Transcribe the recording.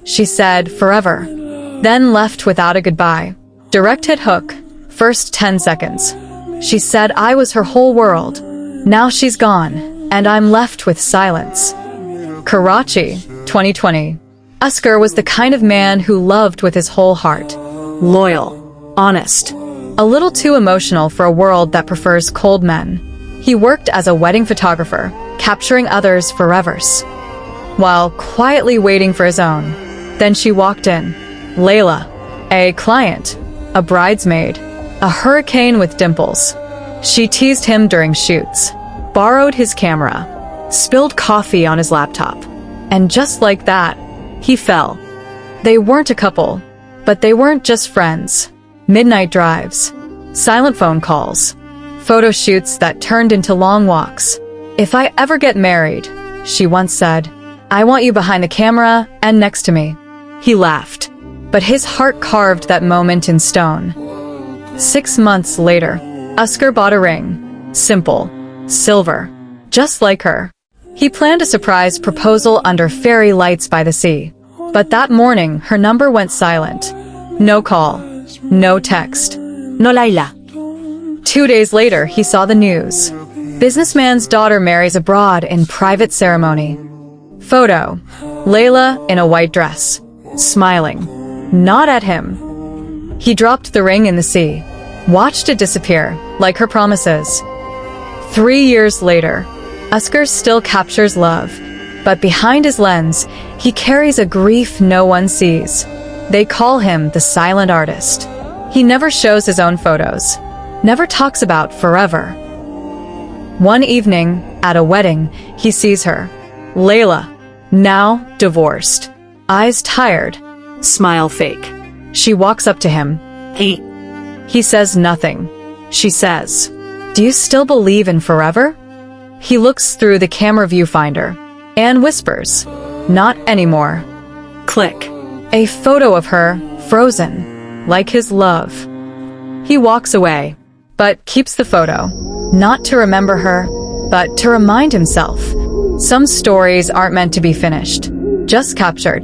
She said, "Forever." Then left without a goodbye. Direct hit hook. First 10 seconds. She said I was her whole world. Now she's gone, and I'm left with silence. Karachi, 2020. Oscar was the kind of man who loved with his whole heart. Loyal. Honest. A little too emotional for a world that prefers cold men. He worked as a wedding photographer, capturing others' forevers, while quietly waiting for his own. Then she walked in. Layla. A client. A bridesmaid. A hurricane with dimples. She teased him during shoots, borrowed his camera, spilled coffee on his laptop. And just like that, he fell. They weren't a couple, but they weren't just friends. Midnight drives, silent phone calls, photo shoots that turned into long walks. "If I ever get married," she once said, "I want you behind the camera and next to me." He laughed, but his heart carved that moment in stone. 6 months later, Oscar bought a ring. Simple. Silver. Just like her. He planned a surprise proposal under fairy lights by the sea. But that morning, her number went silent. No call. No text. No Layla. 2 days later, he saw the news. Businessman's daughter marries abroad in private ceremony. Photo. Layla in a white dress. Smiling. Not at him. He dropped the ring in the sea. Watched it disappear, like her promises. 3 years later, Oscar still captures love. But behind his lens, he carries a grief no one sees. They call him the silent artist. He never shows his own photos. Never talks about forever. One evening, at a wedding, he sees her. Layla, now divorced. Eyes tired. Smile fake. She walks up to him. "Hey." He says nothing. She says, "Do you still believe in forever?" He looks through the camera viewfinder and whispers, "Not anymore." Click. A photo of her, frozen, like his love. He walks away, but keeps the photo, not to remember her, but to remind himself. Some stories aren't meant to be finished, just captured.